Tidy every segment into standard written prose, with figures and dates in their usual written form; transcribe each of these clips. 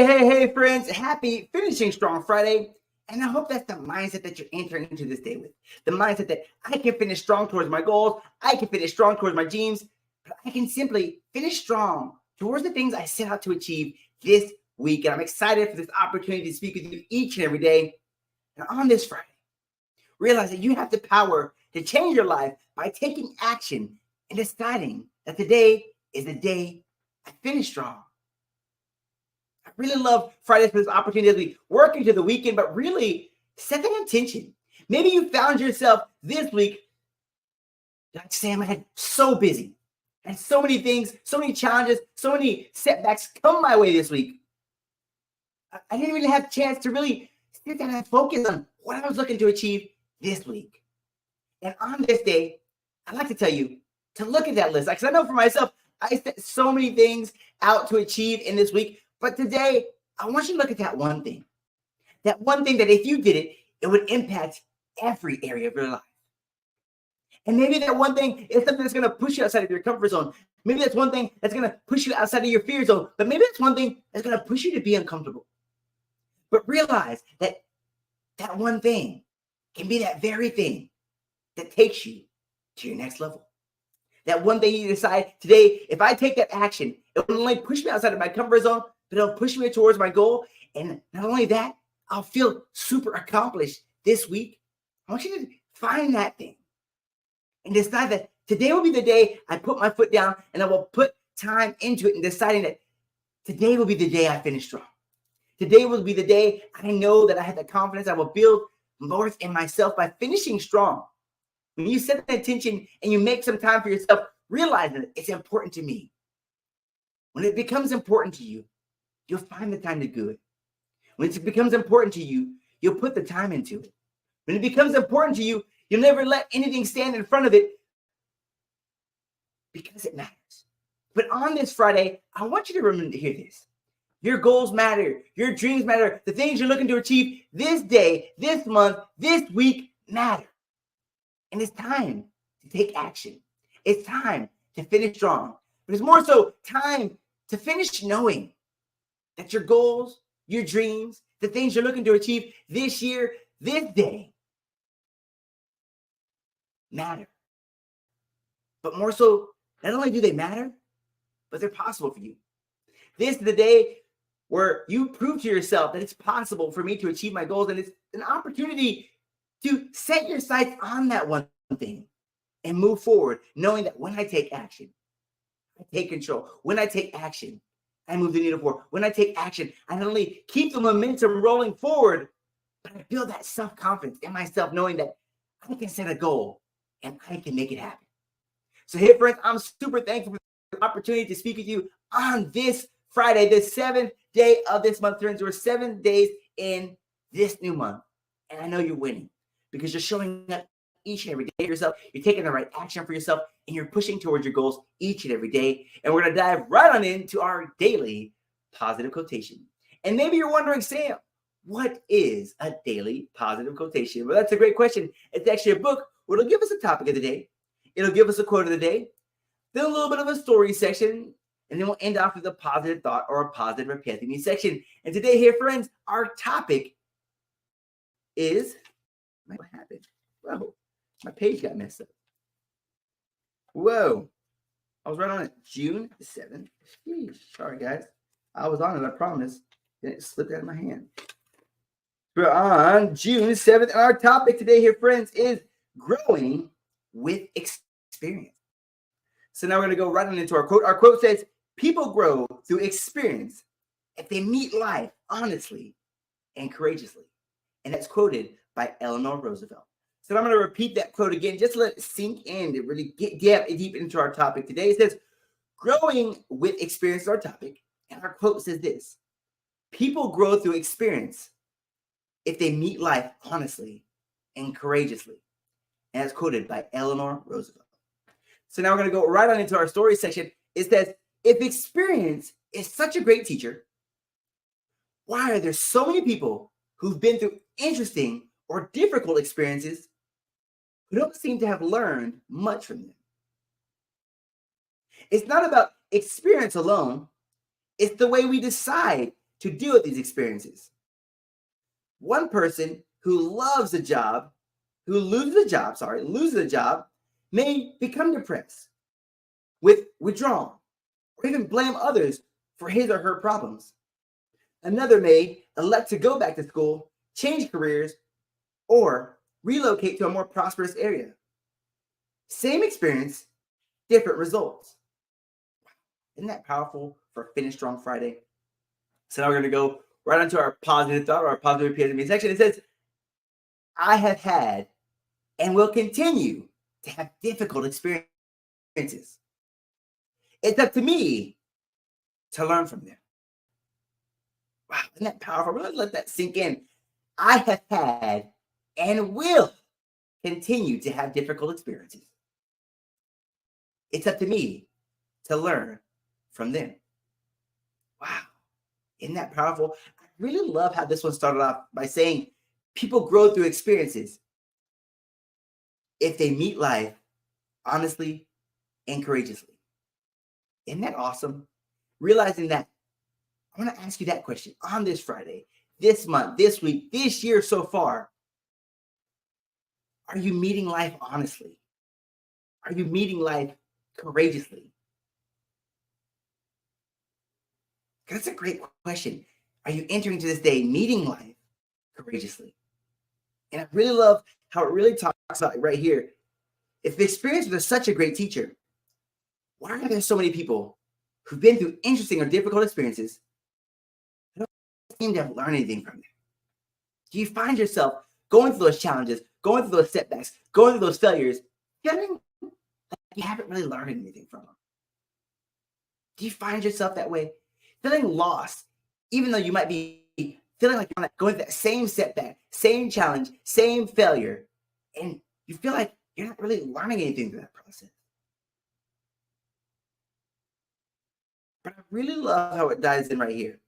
Hey, friends. Happy Finishing Strong Friday. And I hope that's the mindset that you're entering into this day with. The mindset that I can finish strong towards my goals. I can finish strong towards my dreams. But I can simply finish strong towards the things I set out to achieve this week. And I'm excited for this opportunity to speak with you each and every day. And on this Friday, realize that you have the power to change your life by taking action and deciding that today is the day I finish strong. I really love Fridays for this opportunity as we work into the weekend, but really set that intention. Maybe you found yourself this week, like Sam, I had so busy and so many things, so many challenges, so many setbacks come my way this week. I didn't really have a chance to really sit down and focus on what I was looking to achieve this week. And on this day, I'd like to tell you to look at that list. Because I know for myself, I set so many things out to achieve in this week. But today, I want you to look at that one thing. That one thing that if you did it, it would impact every area of your life. And maybe that one thing is something that's going to push you outside of your comfort zone. Maybe that's one thing that's going to push you outside of your fear zone. But maybe that's one thing that's going to push you to be uncomfortable. But realize that that one thing can be that very thing that takes you to your next level. That one thing you decide today, if I take that action, it will only push me outside of my comfort zone, but it'll push me towards my goal. And not only that, I'll feel super accomplished this week. I want you to find that thing and decide that today will be the day I put my foot down and I will put time into it and deciding that today will be the day I finish strong. Today will be the day I know that I have the confidence I will build more in myself by finishing strong. When you set the intention and you make some time for yourself, realize that it's important to me. When it becomes important to you, you'll find the time to do it. When it becomes important to you, you'll put the time into it. When it becomes important to you, you'll never let anything stand in front of it because it matters. But on this Friday, I want you to remember to hear this. Your goals matter. Your dreams matter. The things you're looking to achieve this day, this month, this week matter. And it's time to take action. It's time to finish strong. But it's more so time to finish knowing that your goals, your dreams, the things you're looking to achieve this year, this day matter. But more so, not only do they matter, but they're possible for you. This is the day where you prove to yourself that it's possible for me to achieve my goals. And it's an opportunity to set your sights on that one thing and move forward, knowing that when I take action, I take control. When I take action, I move the needle forward. When I take action, I not only keep the momentum rolling forward, but I build that self-confidence in myself, knowing that I can set a goal and I can make it happen. So hey, friends, I'm super thankful for the opportunity to speak with you on this Friday, the 7th day of this month. Friends, we're 7 days in this new month. And I know you're winning because you're showing up each and every day for yourself. You're taking the right action for yourself and you're pushing towards your goals each and every day. And we're going to dive right on into our daily positive quotation. And maybe you're wondering, Sam, what is a daily positive quotation? Well, that's a great question. It's actually a book where it'll give us a topic of the day. It'll give us a quote of the day, then a little bit of a story section, and then we'll end off with a positive thought or a positive epiphany section. And today here, friends, our topic is, what happened? Whoa, my page got messed up. Whoa, I was right on it. June 7th. Jeez, sorry, guys. I was on it, I promise. Then it slipped out of my hand. We're on June 7th, and our topic today here, friends, is growing with experience. So now we're going to go right on into our quote. Our quote says, people grow through experience if they meet life honestly and courageously. And that's quoted by Eleanor Roosevelt. So I'm going to repeat that quote again, just to let it sink in, to really get deep into our topic today. It says, growing with experience is our topic. And our quote says this, people grow through experience if they meet life honestly and courageously. And that's quoted by Eleanor Roosevelt. So now we're going to go right on into our story section. It says, if experience is such a great teacher, why are there so many people who've been through interesting or difficult experiences who don't seem to have learned much from them? It's not about experience alone. It's the way we decide to deal with these experiences. One person who loves a job, loses a job, may become depressed, withdrawn, or even blame others for his or her problems. Another may elect to go back to school, change careers, or relocate to a more prosperous area. Same experience, different results. Isn't that powerful for Finish Strong Friday? So now we're going to go right onto our positive thought or our positive PSME section. It says, I have had and will continue to have difficult experiences. It's up to me to learn from them. Wow, isn't that powerful? Let's let that sink in. I have had and will continue to have difficult experiences. It's up to me to learn from them. Wow, isn't that powerful? I really love how this one started off by saying people grow through experiences if they meet life honestly and courageously. Isn't that awesome? Realizing that, I want to ask you that question on this Friday, this month, this week, this year so far. Are you meeting life honestly? Are you meeting life courageously? That's a great question. Are you entering to this day meeting life courageously? And I really love how it really talks about it right here. If the experience was such a great teacher, why are there so many people who've been through interesting or difficult experiences who don't seem to have learned anything from them? Do you find yourself going through those challenges, going through those setbacks, going through those failures, feeling like you haven't really learned anything from them? Do you find yourself that way? Feeling lost, even though you might be feeling like you're going through that same setback, same challenge, same failure, and you feel like you're not really learning anything through that process. But I really love how it dives in right here.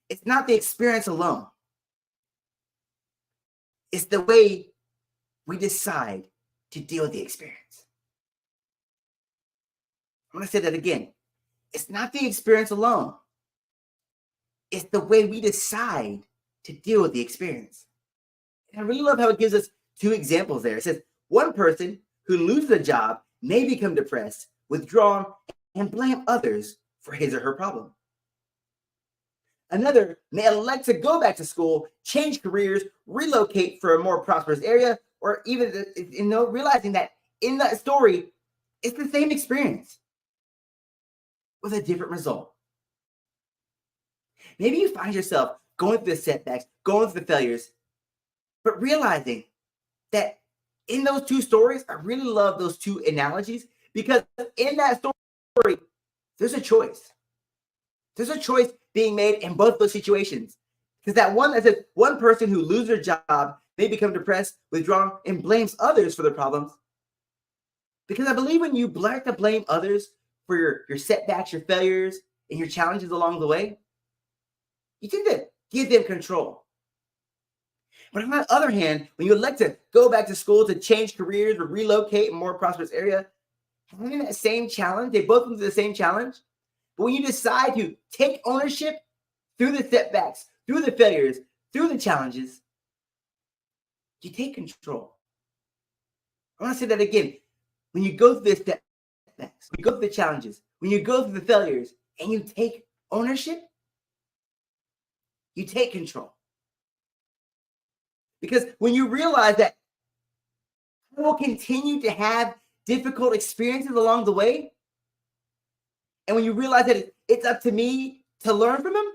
It's not the experience alone. It's the way we decide to deal with the experience. I'm going to say that again. It's not the experience alone. It's the way we decide to deal with the experience. And I really love how it gives us two examples there. It says, one person who loses a job may become depressed, withdrawn, and blame others for his or her problem. Another may elect to go back to school, change careers, relocate for a more prosperous area, or even, realizing that in that story, it's the same experience with a different result. Maybe you find yourself going through the setbacks, going through the failures, but realizing that in those two stories, I really love those two analogies, because in that story, there's a choice. There's a choice being made in both those situations. Because that one that says one person who loses their job may become depressed, withdrawn, and blames others for their problems. Because I believe when you like to blame others for your setbacks, your failures, and your challenges along the way, you tend to give them control. But on the other hand, when you elect to go back to school, to change careers, or relocate in a more prosperous area, having that same challenge, they both come to the same challenge. But when you decide to take ownership through the setbacks, through the failures, through the challenges, you take control. I want to say that again. When you go through the setbacks, when you go through the challenges, when you go through the failures, and you take ownership, you take control. Because when you realize that I will continue to have difficult experiences along the way, and when you realize that it's up to me to learn from them,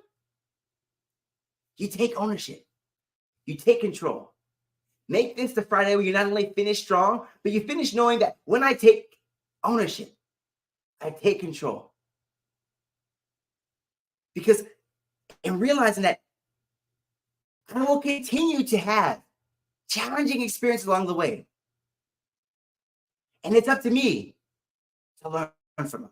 you take ownership. You take control. Make this the Friday where you not only finish strong, but you finish knowing that when I take ownership, I take control. Because in realizing that I will continue to have challenging experiences along the way, and it's up to me to learn from them.